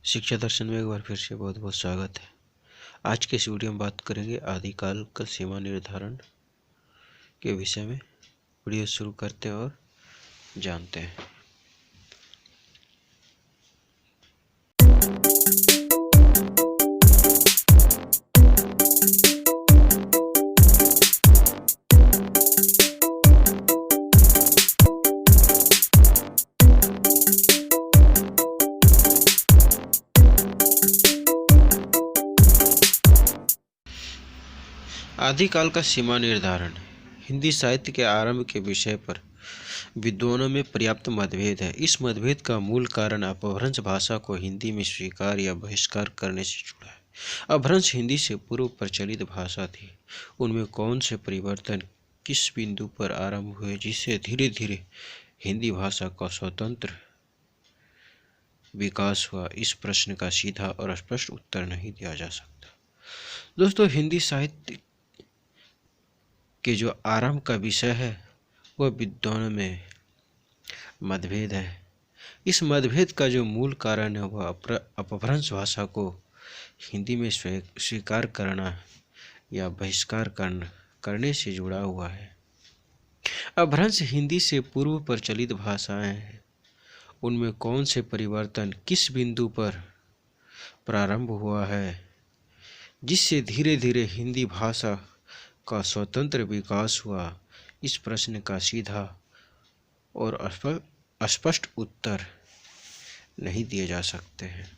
शिक्षा दर्शन में एक बार फिर से बहुत बहुत स्वागत है। आज के इस वीडियो में बात करेंगे आदिकाल का सीमा निर्धारण के विषय में। वीडियो शुरू करते हैं और जानते हैं। आदिकाल का सीमा निर्धारण हिंदी साहित्य के आरंभ के विषय पर विद्वानों में पर्याप्त मतभेद है। इस मतभेद का मूल कारण अपभ्रंश भाषा को हिंदी में स्वीकार या बहिष्कार करने से जुड़ा है। अपभ्रंश हिंदी से पूर्व प्रचलित भाषा थी। उनमें कौन से परिवर्तन किस बिंदु पर आरंभ हुए जिससे धीरे धीरे हिंदी भाषा का स्वतंत्र विकास हुआ, इस प्रश्न का सीधा और स्पष्ट उत्तर नहीं दिया जा सकता। दोस्तों, हिंदी साहित्य के जो आरंभ का विषय है वह विद्वानों में मतभेद है। इस मतभेद का जो मूल कारण है वह अपभ्रंश भाषा को हिंदी में स्वीकार करना या बहिष्कार करने से जुड़ा हुआ है। अपभ्रंश हिंदी से पूर्व प्रचलित भाषाएं हैं। उनमें कौन से परिवर्तन किस बिंदु पर प्रारंभ हुआ है जिससे धीरे धीरे हिंदी भाषा का स्वतंत्र विकास हुआ, इस प्रश्न का सीधा और स्पष्ट उत्तर नहीं दिए जा सकते हैं।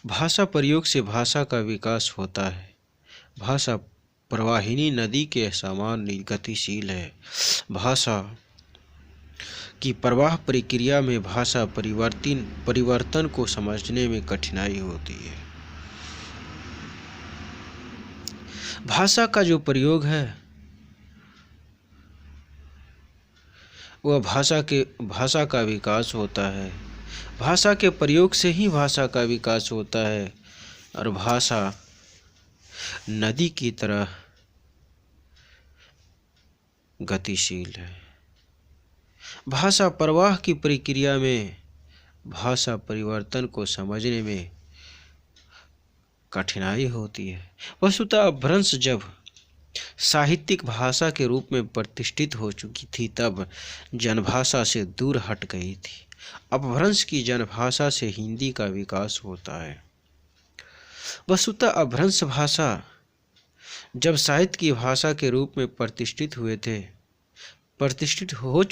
भाषा प्रयोग से भाषा का विकास होता है। भाषा प्रवाहिनी नदी के समान गतिशील है। भाषा की प्रवाह प्रक्रिया में भाषा परिवर्तन को समझने में कठिनाई होती है। भाषा का जो प्रयोग है वह भाषा का विकास होता है। भाषा के प्रयोग से ही भाषा का विकास होता है और भाषा नदी की तरह गतिशील है। भाषा प्रवाह की प्रक्रिया में भाषा परिवर्तन को समझने में कठिनाई होती है। वस्तुतः अपभ्रंश जब साहित्यिक भाषा के रूप में प्रतिष्ठित हो चुकी थी तब जनभाषा से दूर हट गई थी। अपभ्रंश की जनभाषा से हिंदी का विकास होता है। वस्तुतः अपभ्रंश भाषा जब साहित्य की भाषा के रूप में प्रतिष्ठित हो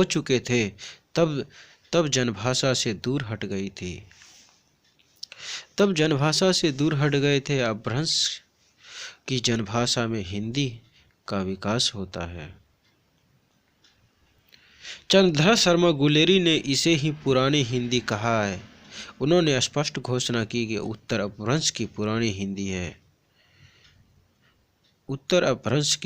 चुके थे तब जनभाषा से दूर हट गई थी। तब जनभाषा से दूर हट गए थे। अपभ्रंश की जनभाषा में हिंदी का विकास होता है। चंद्रधर शर्मा गुलेरी ने इसे ही पुरानी हिंदी कहा है। उन्होंने स्पष्ट घोषणा की कि उत्तर अपभ्रंश की पुरानी हिंदी है। उत्तर अपभ्रंश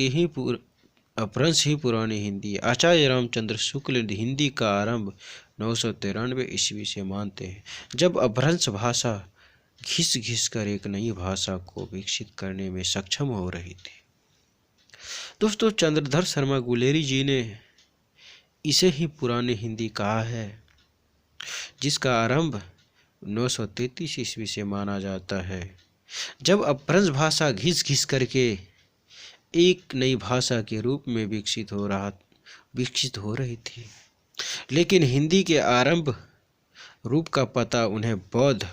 ही पुरानी हिंदी है। आचार्य रामचंद्र शुक्ल हिंदी का आरंभ 993 ईस्वी से मानते हैं, जब अपभ्रंश भाषा घिस कर एक नई भाषा को विकसित करने में सक्षम हो रही थी। दोस्तों, चंद्रधर शर्मा गुलेरी जी ने इसे ही पुरानी हिंदी कहा है, जिसका आरंभ 933 ईस्वी से माना जाता है, जब अपभ्रंश भाषा घिस करके एक नई भाषा के रूप में विकसित हो रही थी। लेकिन हिंदी के आरंभ रूप का पता उन्हें बौद्ध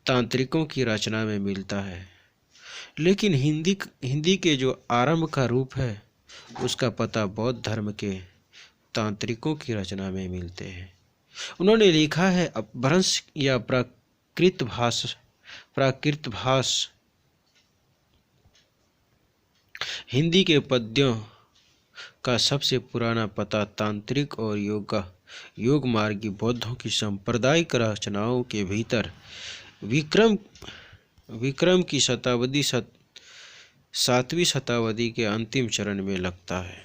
तांत्रिकों की रचना में मिलता है। लेकिन हिंदी के जो आरंभ का रूप है उसका पता बौद्ध धर्म के तांत्रिकों की रचना में मिलते हैं। उन्होंने लिखा है, अपभ्रंश या प्राकृत भाष हिंदी के पद्यों का सबसे पुराना पता तांत्रिक और योग मार्गी बौद्धों की सांप्रदायिक रचनाओं के भीतर विक्रम की शताब्दी 7वीं शताब्दी के अंतिम चरण में लगता है।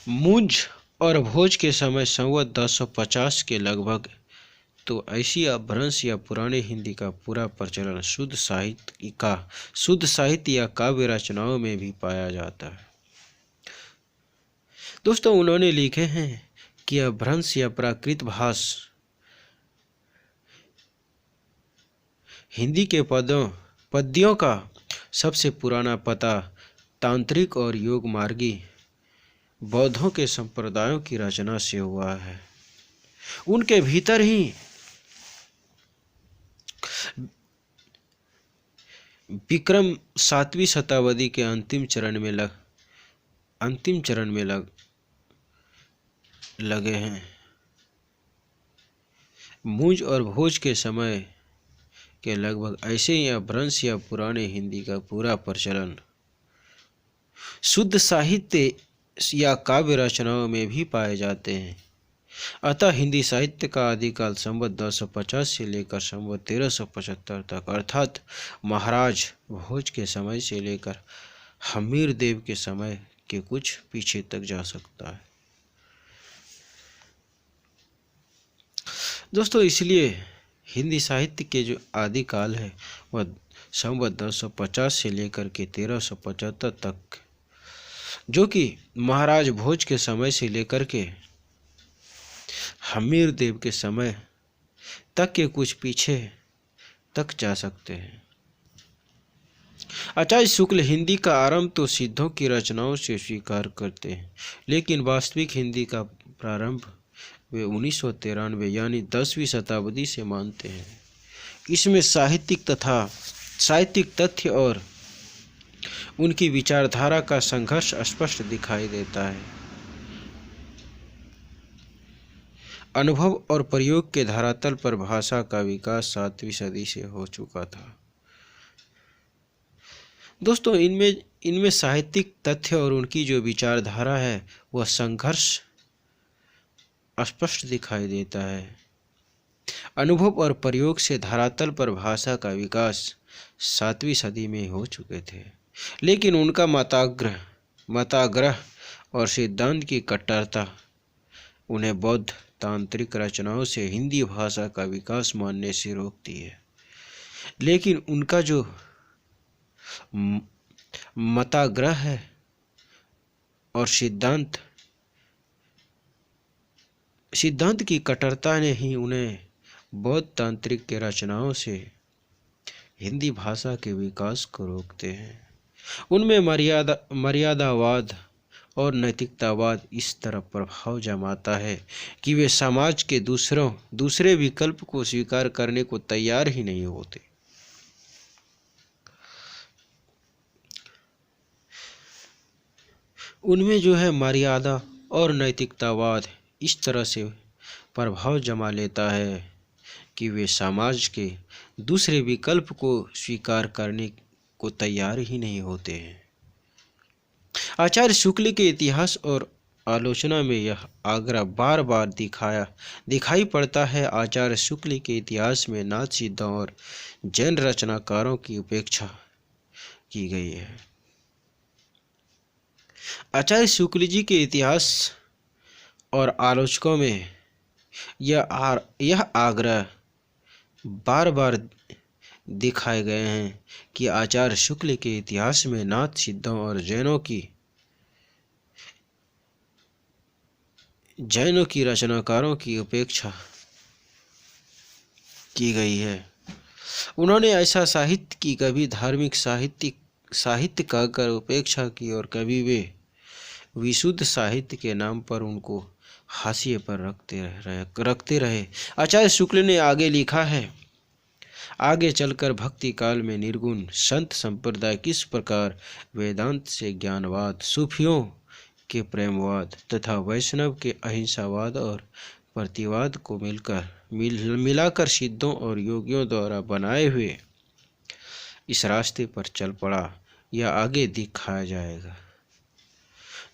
मुंज और भोज के समय संवत 1050 के लगभग तो ऐसी अपभ्रंश या पुराने हिंदी का पूरा प्रचलन शुद्ध साहित्य या काव्य रचनाओं में भी पाया जाता है। दोस्तों, उन्होंने लिखे हैं कि अपभ्रंश या प्राकृत भाष हिंदी के पद्यों का सबसे पुराना पता तांत्रिक और योग मार्गी बौद्धों के संप्रदायों की रचना से हुआ है। उनके भीतर ही विक्रम 7वीं शताब्दी के अंतिम चरण में लगे हैं। मुंज और भोज के समय के लगभग ऐसे ही अपभ्रंश या पुराने हिंदी का पूरा प्रचलन शुद्ध साहित्य या काव्य रचनाओं में भी पाए जाते हैं। अतः हिंदी साहित्य का आदिकाल संवत 1250 से लेकर संवत 1375 तक अर्थात महाराज भोज के समय से लेकर हमीर देव के समय के कुछ पीछे तक जा सकता है। दोस्तों, इसलिए हिंदी साहित्य के जो आदिकाल है वह संवत 1250 से लेकर के 1375 तक, जो कि महाराज भोज के समय से लेकर के हमीर देव के समय तक के कुछ पीछे तक जा सकते हैं। आचार्य शुक्ल हिंदी का आरंभ तो सिद्धों की रचनाओं से स्वीकार करते हैं, लेकिन वास्तविक हिंदी का प्रारंभ वे 1993 यानी 10वीं शताब्दी से मानते हैं। इसमें साहित्यिक तथ्य और उनकी विचारधारा का संघर्ष स्पष्ट दिखाई देता है। अनुभव और प्रयोग के धरातल पर भाषा का विकास 7वीं सदी से हो चुका था। दोस्तों, इनमें साहित्यिक तथ्य और उनकी जो विचारधारा है वह संघर्ष स्पष्ट दिखाई देता है। अनुभव और प्रयोग से धरातल पर भाषा का विकास 7वीं सदी में हो चुके थे, लेकिन उनका मताग्रह और सिद्धांत की कट्टरता उन्हें बौद्ध तांत्रिक रचनाओं से हिंदी भाषा का विकास मानने से रोकती है। लेकिन उनका जो मताग्रह है और सिद्धांत की कट्टरता ने ही उन्हें बौद्ध तांत्रिक के रचनाओं से हिंदी भाषा के विकास को रोकते हैं। उनमें मर्यादावाद और नैतिकतावाद इस तरह प्रभाव जमाता है कि वे समाज के दूसरे विकल्प को स्वीकार करने को तैयार ही नहीं होते। उनमें जो है मर्यादा और नैतिकतावाद इस तरह से प्रभाव जमा लेता है कि वे समाज के दूसरे विकल्प को स्वीकार करने को तैयार ही नहीं होते हैं। आचार्य शुक्ल के इतिहास और आलोचना में यह आग्रह बार बार दिखाई पड़ता है। आचार्य शुक्ल के इतिहास में नाथ सिद्धों और जैन रचनाकारों की उपेक्षा की गई है। आचार्य शुक्ल जी के इतिहास और आलोचकों में यह आग्रह बार बार दिखाए गए हैं कि आचार्य शुक्ल के इतिहास में नाथ सिद्धों और जैनों की रचनाकारों की उपेक्षा की गई है। उन्होंने ऐसा साहित्य की कभी धार्मिक साहित्य कहकर उपेक्षा की और कभी वे विशुद्ध साहित्य के नाम पर उनको हाशिए पर रखते रहे। आचार्य शुक्ल ने आगे लिखा है, आगे चलकर भक्ति काल में निर्गुण संत संप्रदाय किस प्रकार वेदांत से ज्ञानवाद, सूफियों के प्रेमवाद तथा वैष्णव के अहिंसावाद और प्रतिवाद को मिलाकर सिद्धों और योगियों द्वारा बनाए हुए इस रास्ते पर चल पड़ा, यह आगे दिखाया जाएगा।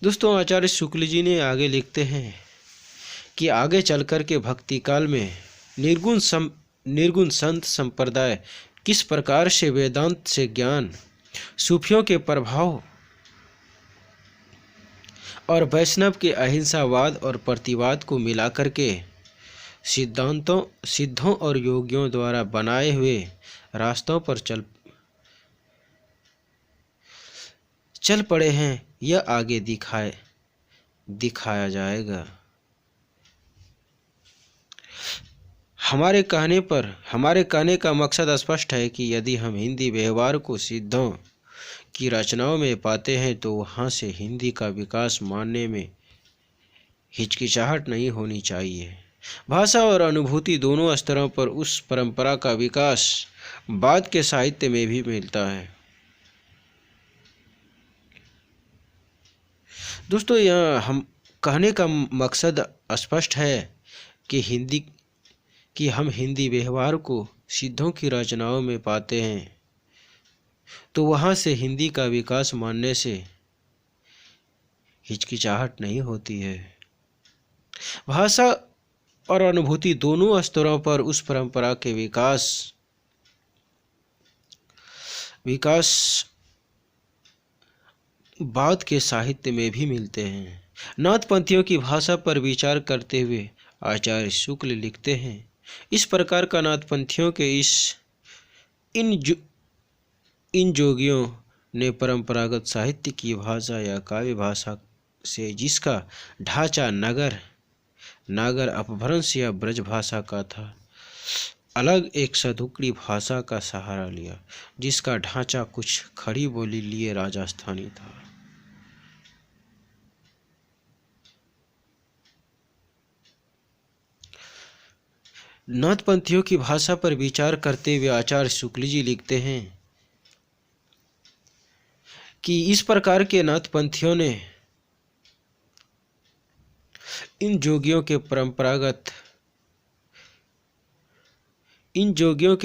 दोस्तों, आचार्य शुक्ल जी ने आगे लिखते हैं कि आगे चलकर के भक्ति काल में निर्गुण संत संप्रदाय किस प्रकार से वेदांत से ज्ञान, सूफियों के प्रभाव और वैष्णव के अहिंसावाद और प्रतिवाद को मिलाकर के सिद्धों और योगियों द्वारा बनाए हुए रास्तों पर चल पड़े हैं, यह आगे दिखाया जाएगा। हमारे कहने का मकसद स्पष्ट है कि यदि हम हिंदी व्यवहार को सिद्धों की रचनाओं में पाते हैं तो वहाँ से हिंदी का विकास मानने में हिचकिचाहट नहीं होनी चाहिए। भाषा और अनुभूति दोनों स्तरों पर उस परंपरा का विकास बाद के साहित्य में भी मिलता है। दोस्तों, यह हम कहने का मकसद स्पष्ट है कि हम हिंदी व्यवहार को सिद्धों की रचनाओं में पाते हैं तो वहाँ से हिंदी का विकास मानने से हिचकिचाहट नहीं होती है। भाषा और अनुभूति दोनों स्तरों पर उस परंपरा के विकास बाद के साहित्य में भी मिलते हैं। नाथपंथियों की भाषा पर विचार करते हुए आचार्य शुक्ल लिखते हैं, इस प्रकार का नाथपंथियों के इन जोगियों ने परंपरागत साहित्य की भाषा या काव्य भाषा से जिसका ढांचा नागर अपभ्रंश या ब्रज भाषा का था, अलग एक सदुक्कड़ी भाषा का सहारा लिया जिसका ढांचा कुछ खड़ी बोली लिए राजस्थानी था। नाथपंथियों की भाषा पर विचार करते हुए आचार्य शुक्ल जी लिखते हैं कि इस प्रकार के नाथपंथियों ने इन जोगियों के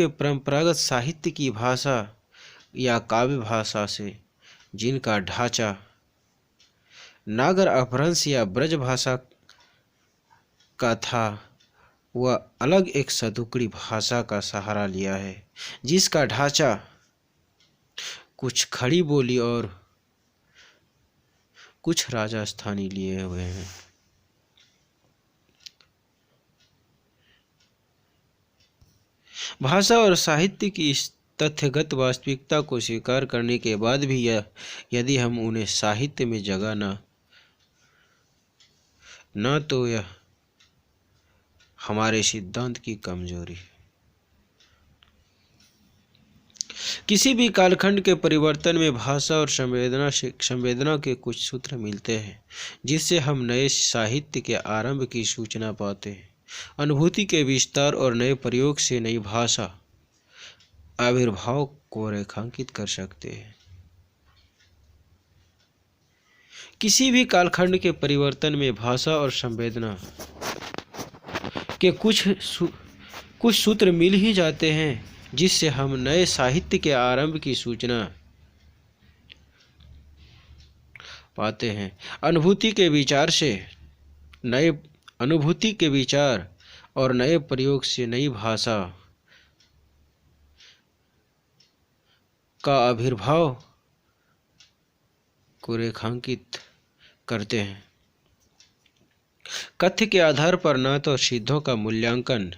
परंपरागत साहित्य की भाषा या काव्य भाषा से जिनका ढांचा नागर अपभ्रंश या ब्रज भाषा का था, वह अलग एक सदुक्कड़ी भाषा का सहारा लिया है जिसका ढांचा कुछ खड़ी बोली और कुछ राजस्थानी लिए हुए हैं। भाषा और साहित्य की इस तथ्यगत वास्तविकता को स्वीकार करने के बाद भी यदि हम उन्हें साहित्य में जगह न तो यह हमारे सिद्धांत की कमजोरी है। किसी भी कालखंड के परिवर्तन में भाषा और संवेदना के कुछ सूत्र मिलते हैं जिससे हम नए साहित्य के आरंभ की सूचना पाते हैं। अनुभूति के विस्तार और नए प्रयोग से नई भाषा आविर्भाव को रेखांकित कर सकते हैं। किसी भी कालखंड के परिवर्तन में भाषा और संवेदना के कुछ सूत्र मिल ही जाते हैं जिससे हम नए साहित्य के आरंभ की सूचना पाते हैं। अनुभूति के विचार और नए प्रयोग से नई भाषा का आविर्भाव को रेखांकित करते हैं। कथ्य के आधार पर नाथ और सिद्धों का मूल्यांकन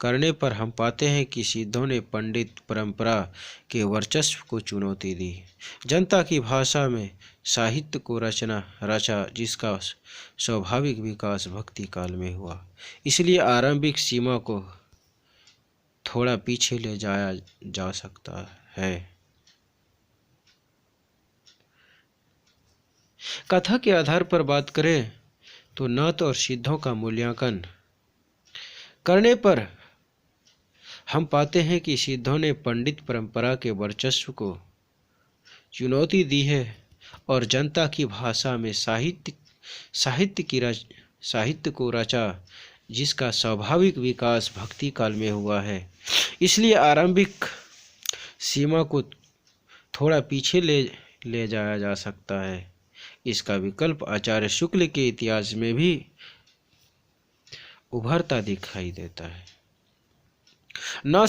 करने पर हम पाते हैं कि सिद्धों ने पंडित परंपरा के वर्चस्व को चुनौती दी, जनता की भाषा में साहित्य को रचा जिसका स्वाभाविक विकास भक्ति काल में हुआ। इसलिए आरंभिक सीमा को थोड़ा पीछे ले जाया जा सकता है। कथा के आधार पर बात करें तो नाथ और सिद्धों का मूल्यांकन करने पर हम पाते हैं कि सिद्धों ने पंडित परंपरा के वर्चस्व को चुनौती दी है और जनता की भाषा में साहित्य को रचा जिसका स्वाभाविक विकास भक्ति काल में हुआ है। इसलिए आरंभिक सीमा को थोड़ा पीछे ले जाया जा सकता है। इसका विकल्प आचार्य शुक्ल के इतिहास में भी उभरता दिखाई देता है। न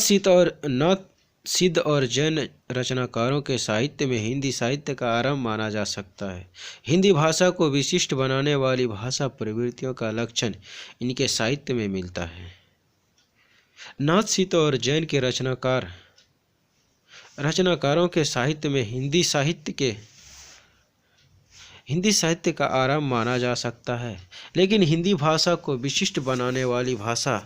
सिद्ध और जैन रचनाकारों के साहित्य में हिंदी साहित्य का आरंभ माना जा सकता है। हिंदी भाषा को विशिष्ट बनाने वाली भाषा प्रवृत्तियों का लक्षण इनके साहित्य में मिलता है। नाथ सीता और जैन के रचनाकारों के साहित्य में हिंदी साहित्य का आरंभ माना जा सकता है, लेकिन हिंदी भाषा को विशिष्ट बनाने वाली भाषा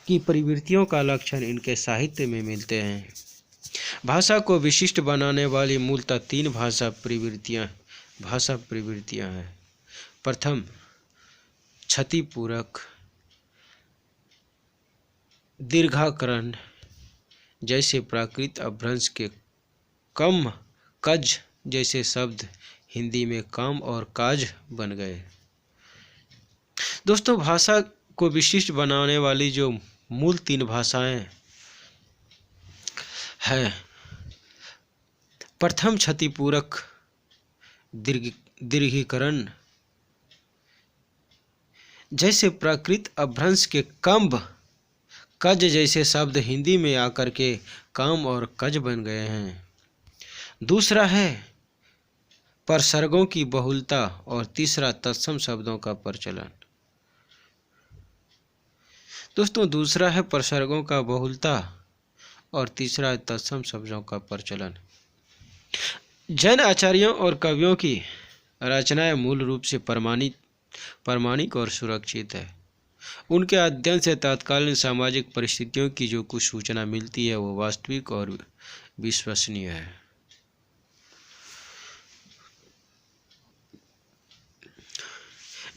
की प्रवृत्तियों का लक्षण इनके साहित्य में मिलते हैं। भाषा को विशिष्ट बनाने वाली मूलतः तीन भाषा प्रवृत्तियां हैं। प्रथम, क्षतिपूरक दीर्घाकरण, जैसे प्राकृत अपभ्रंश के कम कज जैसे शब्द हिंदी में काम और काज बन गए। दोस्तों, भाषा को विशिष्ट बनाने वाली जो मूल तीन भाषाएं हैं, प्रथम क्षतिपूरक दीर्घीकरण, जैसे प्राकृत अपभ्रंश के कम्ब कज जैसे शब्द हिंदी में आकर के काम और कज बन गए हैं। दूसरा है परसर्गों की बहुलता और तीसरा तत्सम शब्दों का प्रचलन। दोस्तों, दूसरा है परसर्गों का बहुलता और तीसरा तत्सम शब्दों का प्रचलन। जैन आचार्यों और कवियों की रचनाएं मूल रूप से प्रामाणिक और सुरक्षित है। उनके अध्ययन से तत्कालीन सामाजिक परिस्थितियों की जो कुछ सूचना मिलती है वो वास्तविक और विश्वसनीय है।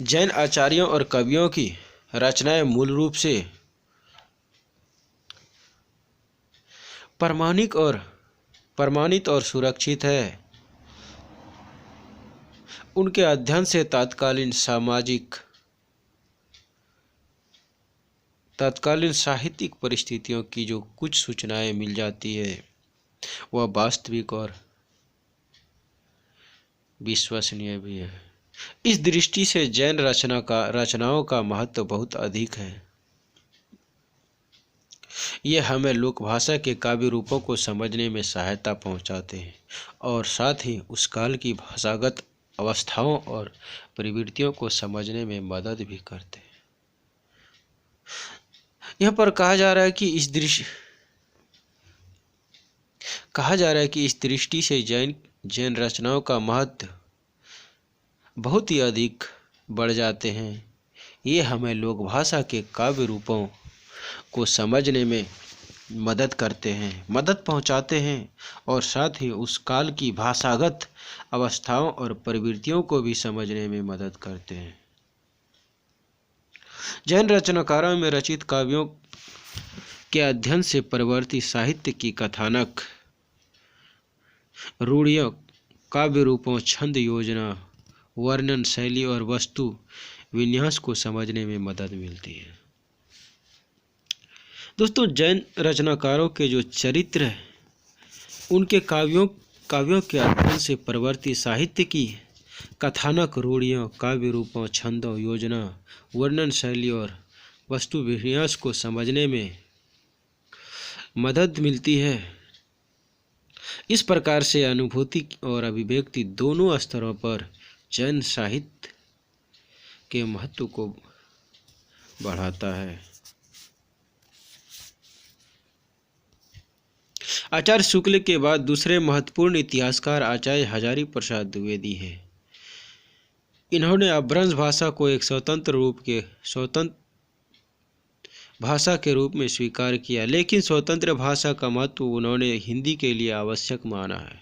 जैन आचार्यों और कवियों की रचनाएं मूल रूप से प्रमाणित और सुरक्षित है। उनके अध्ययन से तत्कालीन साहित्यिक परिस्थितियों की जो कुछ सूचनाएं मिल जाती है वह वास्तविक और विश्वसनीय भी है। इस दृष्टि से जैन रचनाओं का महत्व बहुत अधिक है। ये हमें लोक भाषा के काव्य रूपों को समझने में सहायता पहुंचाते हैं और साथ ही उस काल की भाषागत अवस्थाओं और प्रवृत्तियों को समझने में मदद भी करते हैं। यहाँ पर कहा जा रहा है कि इस दृष्टि से जैन रचनाओं का महत्व बहुत ही अधिक बढ़ जाते हैं। ये हमें लोक भाषा के काव्य रूपों को समझने में मदद पहुंचाते हैं और साथ ही उस काल की भाषागत अवस्थाओं और प्रवृत्तियों को भी समझने में मदद करते हैं। जैन रचनाकारों में रचित काव्यों के अध्ययन से परवर्ती साहित्य की कथानक रूढ़ियों, काव्य रूपों, छंद, योजना, वर्णन शैली और वस्तु विन्यास को समझने में मदद मिलती है। दोस्तों, जैन रचनाकारों के जो चरित्र हैं उनके काव्यों के अध्ययन से परवर्ती साहित्य की कथानक रूढ़ियों, काव्य रूपों, छंदों, योजना, वर्णन शैली और वस्तु विन्यास को समझने में मदद मिलती है। इस प्रकार से अनुभूति और अभिव्यक्ति दोनों स्तरों पर जैन साहित्य के महत्व को बढ़ाता है। आचार्य शुक्ल के बाद दूसरे महत्वपूर्ण इतिहासकार आचार्य हजारी प्रसाद द्विवेदी हैं। इन्होंने अपभ्रंश भाषा को एक स्वतंत्र भाषा के रूप में स्वीकार किया, लेकिन स्वतंत्र भाषा का महत्व उन्होंने हिंदी के लिए आवश्यक माना है।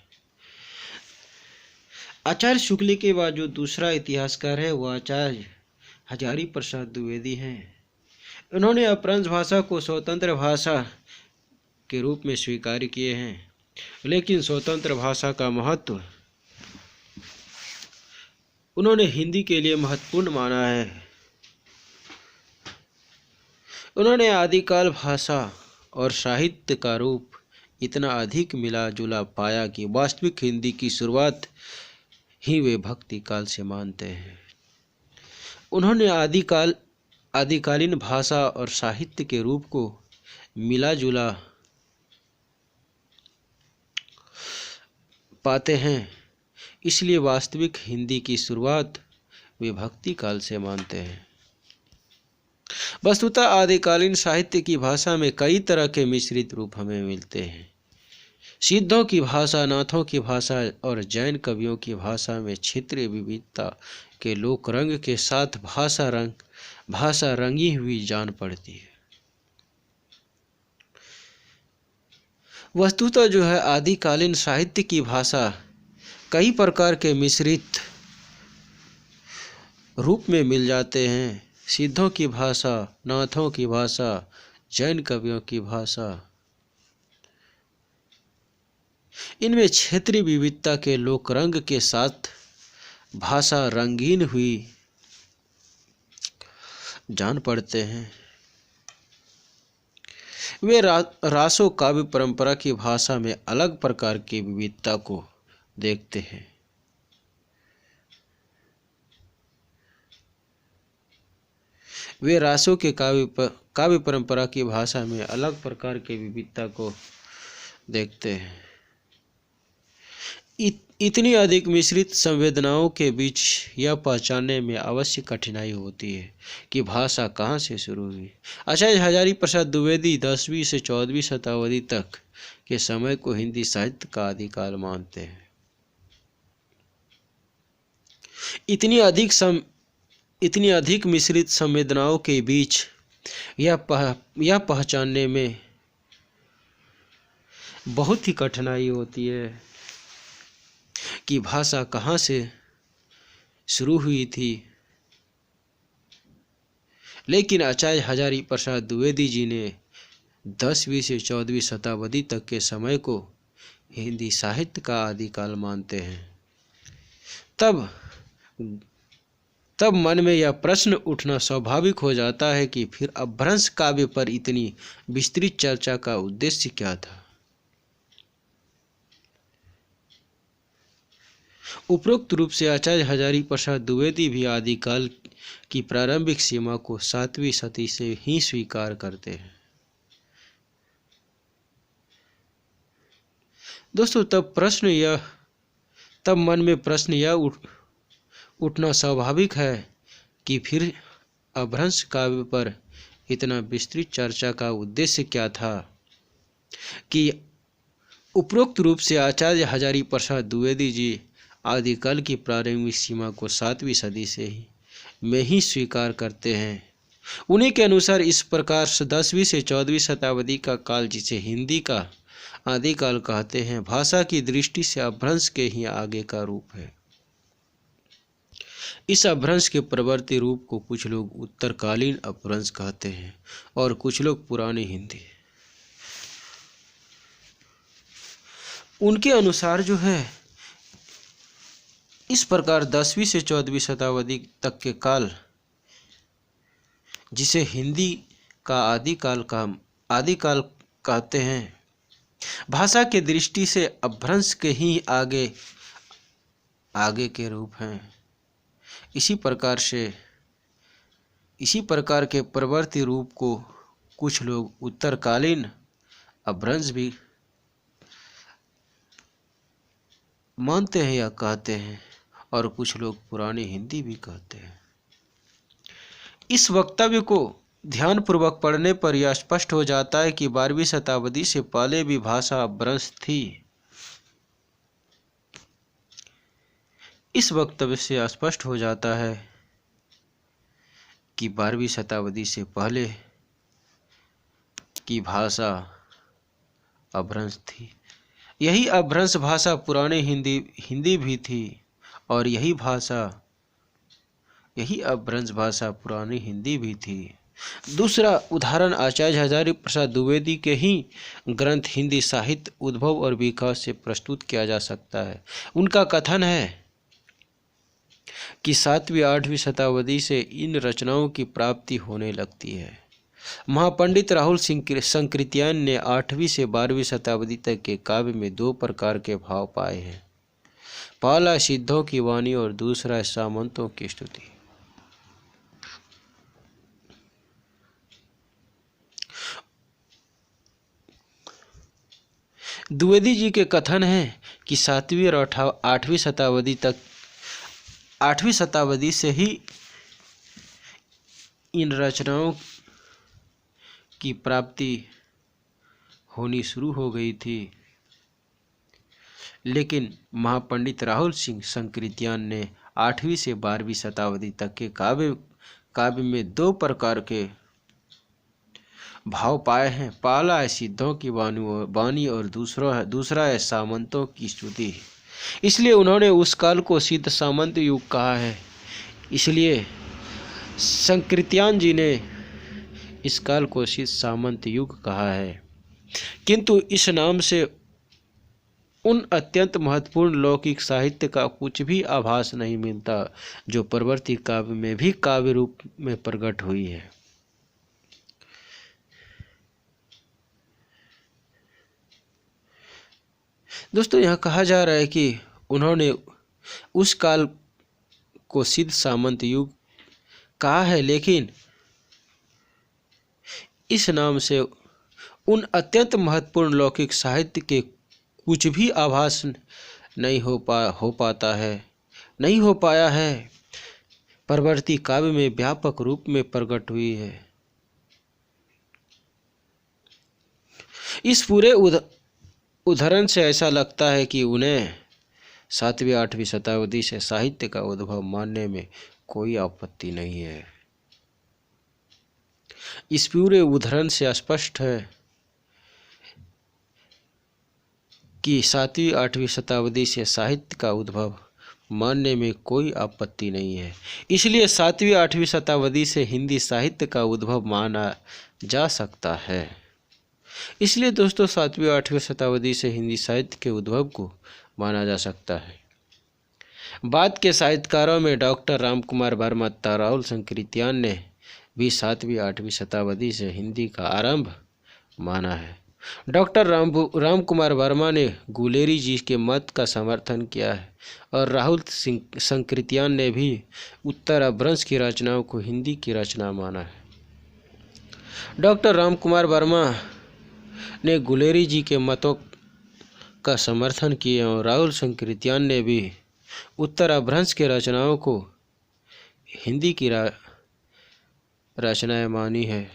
आचार्य शुक्ल के बाद जो दूसरा इतिहासकार है वह आचार्य हजारी प्रसाद द्विवेदी हैं। उन्होंने अपभ्रंश भाषा को स्वतंत्र भाषा के रूप में स्वीकार किए हैं, लेकिन स्वतंत्र भाषा का महत्व उन्होंने हिंदी के लिए महत्वपूर्ण माना है। उन्होंने आदिकाल भाषा और साहित्य का रूप इतना अधिक मिला जुला पाया कि वास्तविक हिंदी की शुरुआत ही वे भक्ति काल से मानते हैं। उन्होंने आदिकालीन भाषा और साहित्य के रूप को मिला जुला पाते हैं, इसलिए वास्तविक हिंदी की शुरुआत वे भक्ति काल से मानते हैं। वस्तुतः आदिकालीन साहित्य की भाषा में कई तरह के मिश्रित रूप हमें मिलते हैं। सिद्धों की भाषा, नाथों की भाषा और जैन कवियों की भाषा में क्षेत्रीय विविधता के लोक रंग के साथ भाषा रंगी हुई जान पड़ती है। वस्तुतः जो है आदिकालीन साहित्य की भाषा कई प्रकार के मिश्रित रूप में मिल जाते हैं। सिद्धों की भाषा, नाथों की भाषा, जैन कवियों की भाषा, इनमें क्षेत्रीय विविधता के लोक रंग के साथ भाषा रंगीन हुई जान पड़ते हैं। वे रासो काव्य परंपरा की भाषा में अलग प्रकार की विविधता को देखते हैं। वे रासों के काव्य परंपरा की भाषा में अलग प्रकार की विविधता को देखते हैं। इतनी अधिक मिश्रित संवेदनाओं के बीच यह पहचानने में अवश्य कठिनाई होती है कि भाषा कहाँ से शुरू हुई। आचार्य हजारी प्रसाद द्विवेदी 10वीं से 14वीं शताब्दी तक के समय को हिंदी साहित्य का आदिकाल मानते हैं। इतनी अधिक मिश्रित संवेदनाओं के बीच यह पहचानने में बहुत ही कठिनाई होती है कि भाषा कहाँ से शुरू हुई थी। लेकिन आचार्य हजारी प्रसाद द्विवेदी जी ने 10वीं से 14वीं शताब्दी तक के समय को हिंदी साहित्य का आदिकाल मानते हैं। तब मन में यह प्रश्न उठना स्वाभाविक हो जाता है कि फिर अपभ्रंश काव्य पर इतनी विस्तृत चर्चा का उद्देश्य क्या था। उपरोक्त रूप से आचार्य हजारी प्रसाद द्विवेदी भी आदिकाल की प्रारंभिक सीमा को 7वीं सदी से ही स्वीकार करते हैं। दोस्तों, तब मन में प्रश्न यह उठना स्वाभाविक है कि फिर अपभ्रंश काव्य पर इतना विस्तृत चर्चा का उद्देश्य क्या था कि उपरोक्त रूप से आचार्य हजारी प्रसाद द्विवेदी जी आदिकाल की प्रारंभिक सीमा को 7वीं सदी से ही स्वीकार करते हैं। उन्हीं के अनुसार इस प्रकार 10वीं से 14वीं शताब्दी का काल, जिसे हिंदी का आदिकाल कहते हैं, भाषा की दृष्टि से अपभ्रंश के ही आगे का रूप है। इस अपभ्रंश के प्रवर्ती रूप को कुछ लोग उत्तरकालीन अपभ्रंश कहते हैं और कुछ लोग पुरानी हिंदी। उनके अनुसार जो है इस प्रकार 10वीं से 14वीं शताब्दी तक के काल, जिसे हिंदी का आदिकाल कहते हैं, भाषा के दृष्टि से अपभ्रंश के ही आगे के रूप हैं। इसी प्रकार के प्रवर्ती रूप को कुछ लोग उत्तरकालीन अपभ्रंश भी मानते हैं या कहते हैं और कुछ लोग पुरानी हिंदी भी कहते हैं। इस वक्तव्य को ध्यानपूर्वक पढ़ने पर यह स्पष्ट हो जाता है कि 12वीं शताब्दी से पहले भी भाषा अपभ्रंश थी। इस वक्तव्य से स्पष्ट हो जाता है कि 12वीं शताब्दी से पहले की भाषा अपभ्रंश थी। यही अपभ्रंश भाषा पुरानी हिंदी भी थी और यही अपभ्रंश भाषा पुरानी हिंदी भी थी। दूसरा उदाहरण आचार्य हजारी प्रसाद द्विवेदी के ही ग्रंथ हिंदी साहित्य उद्भव और विकास से प्रस्तुत किया जा सकता है। उनका कथन है कि 7वीं-8वीं शताब्दी से इन रचनाओं की प्राप्ति होने लगती है। महापंडित राहुल संकृत्यायन ने 8वीं से 12वीं शताब्दी तक के काव्य में 2 प्रकार के भाव पाए हैं। पहला सिद्धों की वाणी और दूसरा सामंतों की स्तुति। द्विवेदी जी के कथन है कि 7वीं और 8वीं शताब्दी से ही इन रचनाओं की प्राप्ति होनी शुरू हो गई थी। लेकिन महापंडित राहुल सिंह संकृत्यान ने 8वीं से 12वीं शताब्दी तक के काव्य में 2 प्रकार के भाव पाए हैं। पहला है सिद्धों की वाणी और दूसरा है सामंतों की स्तुति। इसलिए उन्होंने उस काल को सिद्ध सामंत युग कहा है। इसलिए संकृत्यान जी ने इस काल को सिद्ध सामंत युग कहा है। किंतु इस नाम से उन अत्यंत महत्वपूर्ण लौकिक साहित्य का कुछ भी आभास नहीं मिलता जो परवर्ती काव्य में भी काव्य रूप में प्रकट हुई है। दोस्तों, यहाँ कहा जा रहा है कि उन्होंने उस काल को सिद्ध सामंत युग कहा है, लेकिन इस नाम से उन अत्यंत महत्वपूर्ण लौकिक साहित्य के कुछ भी आभास नहीं हो पाया है परवर्ती काव्य में व्यापक रूप में प्रकट हुई है। इस पूरे उदाहरण से ऐसा लगता है कि उन्हें 7वीं-8वीं शताब्दी से साहित्य का उद्भव मानने में कोई आपत्ति नहीं है। इस पूरे उदाहरण से स्पष्ट है कि 7वीं-8वीं शताब्दी से साहित्य का उद्भव मानने में कोई आपत्ति नहीं है। इसलिए 7वीं-8वीं शताब्दी से हिंदी साहित्य का उद्भव माना जा सकता है। इसलिए दोस्तों, 7वीं-8वीं शताब्दी से हिंदी साहित्य के उद्भव को माना जा सकता है। बाद के साहित्यकारों में डॉक्टर रामकुमार वर्मा तथा राहुल संकृत्यान ने भी 7वीं-8वीं शताब्दी से हिंदी का आरंभ माना है। डॉक्टर रामकुमार वर्मा ने गुलेरी जी के मत का समर्थन किया है और राहुल संकृत्यान ने भी उत्तर अपभ्रंश की रचनाओं को हिंदी की रचना माना है। डॉक्टर रामकुमार वर्मा ने गुलेरी जी के मतों का समर्थन किया और राहुल संकृत्यान ने भी उत्तर अपभ्रंश के रचनाओं को हिंदी की रचनाएं मानी है।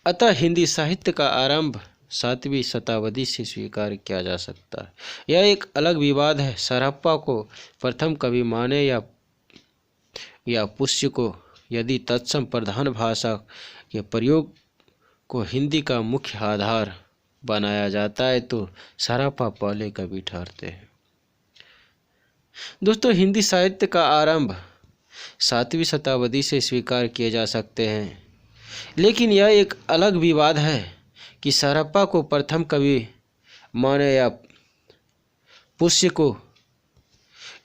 अतः हिंदी साहित्य का आरंभ 7वीं शताब्दी से स्वीकार किया जा सकता है। यह एक अलग विवाद है। सरहप्पा को प्रथम कवि माने या पुष्य को यदि तत्सम प्रधान भाषा के प्रयोग को हिंदी का मुख्य आधार बनाया जाता है तो सरहप्पा पहले कवि ठहरते हैं। दोस्तों, हिंदी साहित्य का आरंभ 7वीं शताब्दी से स्वीकार किए जा सकते हैं, लेकिन यह एक अलग विवाद है कि सरहप्पा को प्रथम कवि माने या पुष्य को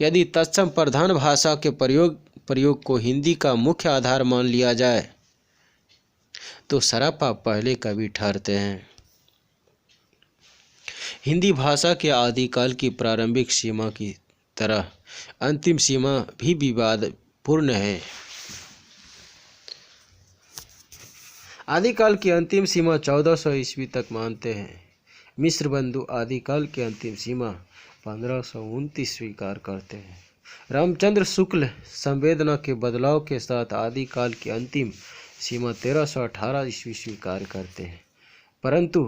यदि तत्सम प्रधान भाषा के प्रयोग को हिंदी का मुख्य आधार मान लिया जाए तो सरहप्पा पहले कवि ठहरते हैं। हिंदी भाषा के आदिकाल की प्रारंभिक सीमा की तरह अंतिम सीमा भी विवादपूर्ण है। आदिकाल की अंतिम सीमा 1400 ईस्वी तक मानते हैं। मिश्र बंधु आदिकाल की अंतिम सीमा 1529 स्वीकार करते हैं। रामचंद्र शुक्ल संवेदना के बदलाव के साथ आदिकाल की अंतिम सीमा 1318 ईस्वी स्वीकार करते हैं, परंतु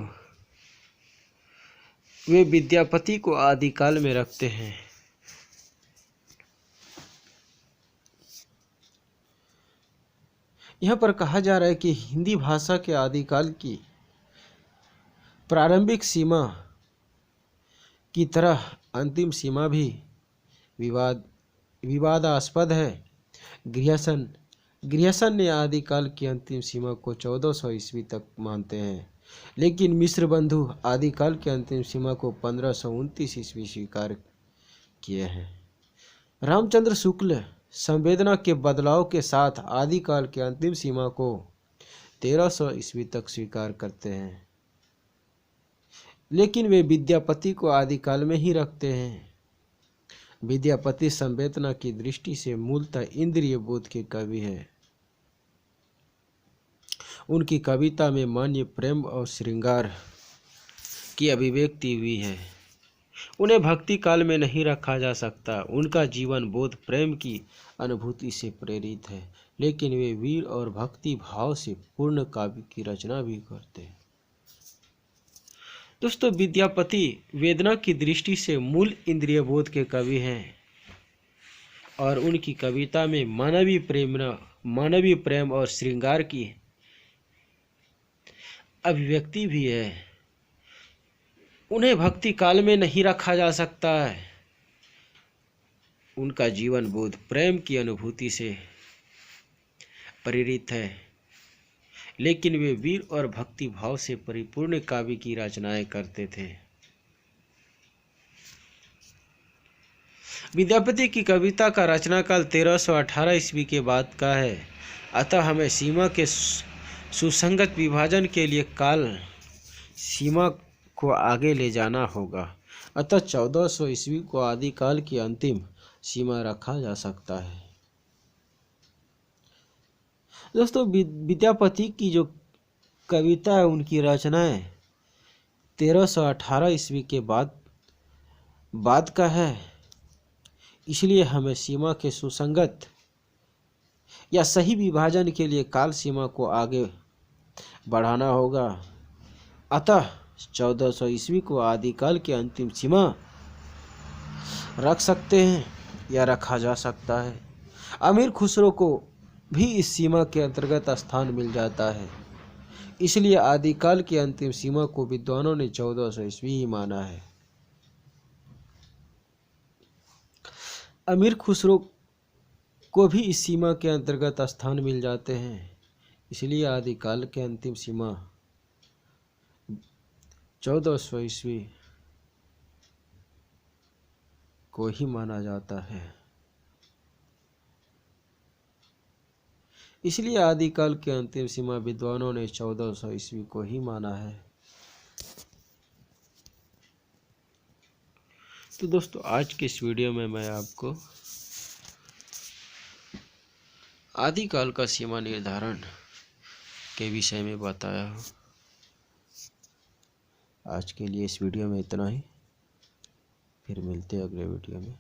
वे विद्यापति को आदिकाल में रखते हैं। यहाँ पर कहा जा रहा है कि हिंदी भाषा के आदिकाल की प्रारंभिक सीमा की तरह अंतिम सीमा भी विवादास्पद है। गृहसन ने आदिकाल की अंतिम सीमा को 1400 ईस्वी तक मानते हैं, लेकिन मिश्र बंधु आदिकाल की अंतिम सीमा को 1529 ईस्वी स्वीकार किए हैं। रामचंद्र शुक्ल संवेदना के बदलाव के साथ आदिकाल की अंतिम सीमा को 1300 ईस्वी तक स्वीकार करते हैं, लेकिन वे विद्यापति को आदिकाल में ही रखते हैं। विद्यापति संवेदना की दृष्टि से मूलतः इंद्रिय बोध के कवि हैं। उनकी कविता में मान्य प्रेम और श्रृंगार की अभिव्यक्ति हुई है। उन्हें भक्ति काल में नहीं रखा जा सकता। उनका जीवन बोध प्रेम की अनुभूति से प्रेरित है, लेकिन वे वीर और भक्ति भाव से पूर्ण काव्य की रचना भी करते हैं। दोस्तों, विद्यापति वेदना की दृष्टि से मूल इंद्रिय बोध के कवि हैं और उनकी कविता में मानवीय प्रेम और श्रृंगार की अभिव्यक्ति भी है। उन्हें भक्ति काल में नहीं रखा जा सकता है। उनका जीवन बोध प्रेम की अनुभूति से प्रेरित है, लेकिन वे वीर और भक्ति भाव से परिपूर्ण काव्य की रचनाएं करते थे। विद्यापति की कविता का रचना काल 1318 ईस्वी के बाद का है, अतः हमें सीमा के सुसंगत विभाजन के लिए काल सीमा को आगे ले जाना होगा। अतः 1400 ईस्वी को आदिकाल की अंतिम सीमा रखा जा सकता है। दोस्तों, विद्यापति की जो कविता है, उनकी रचनाएं 1318 ईस्वी के बाद का है, इसलिए हमें सीमा के सुसंगत या सही विभाजन के लिए काल सीमा को आगे बढ़ाना होगा। अतः 1400 ईस्वी को आदिकाल की अंतिम सीमा रख सकते हैं या रखा जा सकता है। अमीर खुसरो को भी इस सीमा के अंतर्गत स्थान मिल जाता है, इसलिए आदिकाल की अंतिम सीमा को विद्वानों ने 1400 ईस्वी ही माना है। अमीर खुसरो को भी इस सीमा के अंतर्गत स्थान मिल जाते हैं, इसलिए आदिकाल के अंतिम सीमा 1400 ईस्वी को ही माना जाता है। इसलिए आदिकाल के अंतिम सीमा विद्वानों ने 1400 ईस्वी को ही माना है। तो दोस्तों, आज के इस वीडियो में मैं आपको आदिकाल का सीमा निर्धारण के विषय में बताया हूँ। आज के लिए इस वीडियो में इतना ही, फिर मिलते हैं अगले वीडियो में।